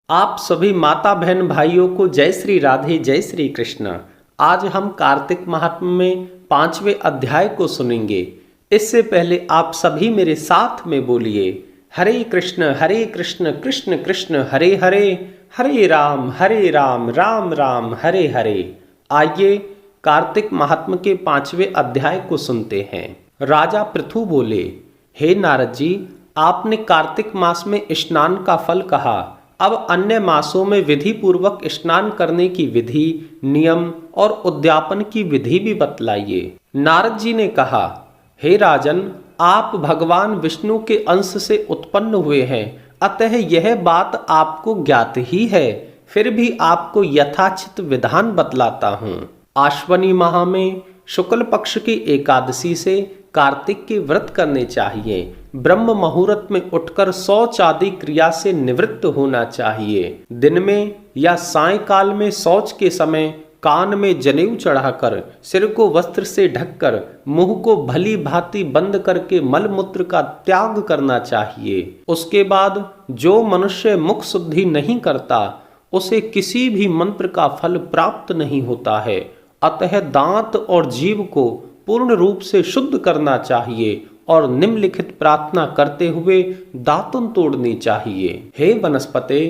आप सभी माता बहन भाइयों को जय श्री राधे, जय श्री कृष्ण। आज हम कार्तिक महात्म्य में 5वें अध्याय को सुनेंगे। इससे पहले आप सभी मेरे साथ में बोलिए, हरे कृष्ण कृष्ण कृष्ण हरे हरे, हरे राम राम राम हरे हरे। आइए कार्तिक महात्म्य के 5वें अध्याय को सुनते हैं। राजा पृथु बोले, हे नारद जी, आपने कार्तिक मास में स्नान का फल कहा, अब अन्य मासों में विधि पूर्वक स्नान करने की विधि, नियम और उद्यापन की विधि भी बतलाइए। नारद जी ने कहा, हे राजन, आप भगवान विष्णु के अंश से उत्पन्न हुए हैं, अतः यह बात आपको ज्ञात ही है। फिर भी आपको यथाचित विधान बतलाता हूँ। आश्वनी माह में शुक्ल पक्ष की एकादशी से कार्तिक के व्रत करने चाहिए। ब्रह्म मुहूर्त में उठकर शौच आदि क्रिया से निवृत्त होना चाहिए। दिन में या सायंकाल में शौच के समय कान में जनेऊ चढ़ाकर, सिर को वस्त्र से ढककर, मुंह को भली भांति बंद करके मलमूत्र का त्याग करना चाहिए। उसके बाद जो मनुष्य मुख शुद्धि नहीं करता, उसे किसी भी मंत्र का फल प्राप्त नहीं होता है। अतः दांत और जीभ को पूर्ण रूप से शुद्ध करना चाहिए और निम्नलिखित प्रार्थना करते हुए दातुन तोड़नी चाहिए। हे वनस्पते,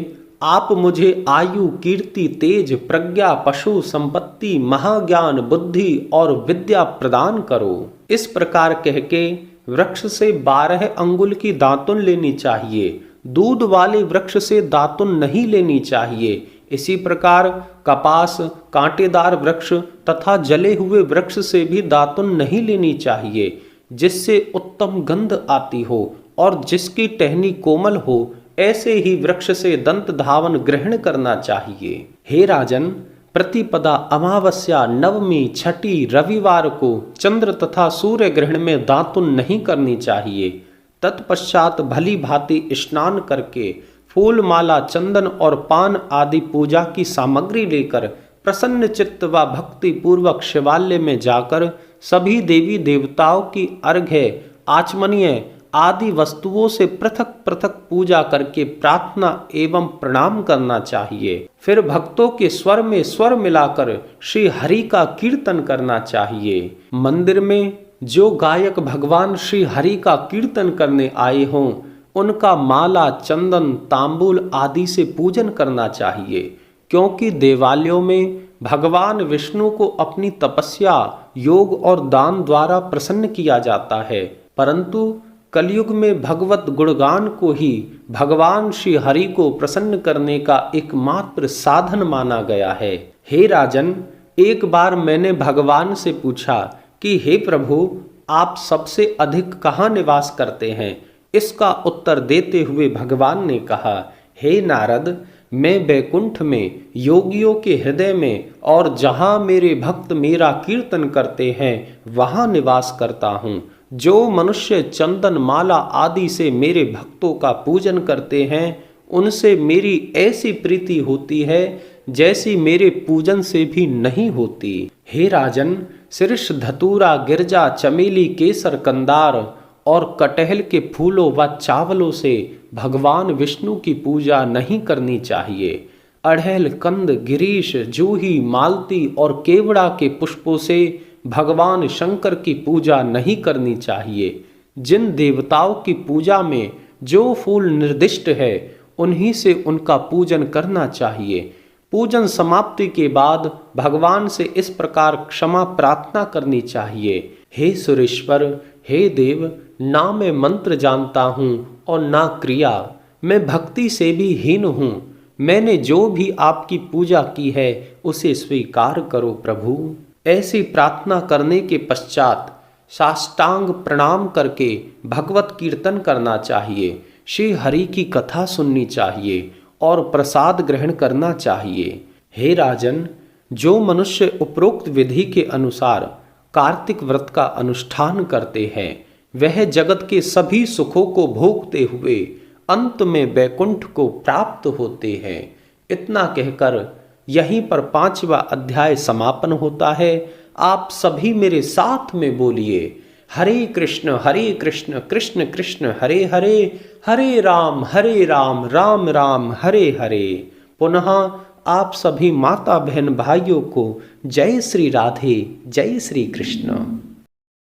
आप मुझे आयु, कीर्ति, तेज, प्रज्ञा, पशु संपत्ति, महाज्ञान, बुद्धि और विद्या प्रदान करो। इस प्रकार कह के वृक्ष से 12 अंगुल की दातुन लेनी चाहिए। दूध वाले वृक्ष से दातुन नहीं लेनी चाहिए। इसी प्रकार कपास, कांटेदार वृक्ष तथा जले हुए वृक्ष से भी दातुन नहीं लेनी चाहिए, जिससे उत्तम गंध आती हो और जिसकी टहनी कोमल हो। ऐसे ही वृक्ष से दंत धावन ग्रहण करना चाहिए। हे राजन, प्रतिपदा, अमावस्या, नवमी, छठी, रविवार को चंद्र तथा सूर्य ग्रहण में दातुन नहीं करनी चाहिए। तत्पश्चात भली भांति स्नान करके फूल, माला, चंदन और पान आदि पूजा की सामग्री लेकर प्रसन्न चित्त व भक्ति पूर्वक शिवालय में जाकर सभी देवी देवताओं की अर्घ्य, आचमनीय आदि वस्तुओं से पृथक पृथक पूजा करके प्रार्थना एवं प्रणाम करना चाहिए। फिर भक्तों के स्वर में स्वर मिलाकर श्री हरि का कीर्तन करना चाहिए। मंदिर में जो गायक भगवान श्री हरि का कीर्तन करने आए हों, उनका माला, चंदन, तांबूल आदि से पूजन करना चाहिए, क्योंकि देवालयों में भगवान विष्णु को अपनी तपस्या, योग और दान द्वारा प्रसन्न किया जाता है। परंतु कलयुग में भगवत गुणगान को ही भगवान श्री हरि को प्रसन्न करने का एकमात्र साधन माना गया है। हे राजन, एक बार मैंने भगवान से पूछा कि हे प्रभु, आप सबसे अधिक कहाँ निवास करते हैं? इसका उत्तर देते हुए भगवान ने कहा, हे नारद, मैं बैकुंठ में, योगियों के हृदय में और जहाँ मेरे भक्त मेरा कीर्तन करते हैं वहाँ निवास करता हूँ। जो मनुष्य चंदन, माला आदि से मेरे भक्तों का पूजन करते हैं, उनसे मेरी ऐसी प्रीति होती है जैसी मेरे पूजन से भी नहीं होती। हे राजन, शीर्ष, धतूरा, गिरजा, चमेली, केसर, कंदार और कटहल के फूलों व चावलों से भगवान विष्णु की पूजा नहीं करनी चाहिए। अड़हल, कंद, गिरीश, जूही, मालती और केवड़ा के पुष्पों से भगवान शंकर की पूजा नहीं करनी चाहिए। जिन देवताओं की पूजा में जो फूल निर्दिष्ट है, उन्हीं से उनका पूजन करना चाहिए। पूजन समाप्ति के बाद भगवान से इस प्रकार क्षमा प्रार्थना करनी चाहिए, हे सुरेश्वर, हे देव, ना मैं मंत्र जानता हूँ और ना क्रिया, मैं भक्ति से भी हीन हूँ। मैंने जो भी आपकी पूजा की है उसे स्वीकार करो प्रभु। ऐसी प्रार्थना करने के पश्चात साष्टांग प्रणाम करके भगवत कीर्तन करना चाहिए, श्री हरि की कथा सुननी चाहिए और प्रसाद ग्रहण करना चाहिए। हे राजन, जो मनुष्य उपरोक्त विधि के अनुसार कार्तिक व्रत का अनुष्ठान करते हैं, वह जगत के सभी सुखों को भोगते हुए अंत में वैकुंठ को प्राप्त होते हैं। इतना कहकर यहीं पर 5वां अध्याय समापन होता है। आप सभी मेरे साथ में बोलिए, हरे कृष्ण कृष्ण कृष्ण हरे हरे, हरे राम राम राम हरे हरे। पुनः आप सभी माता बहन भाइयों को जय श्री राधे, जय श्री कृष्ण।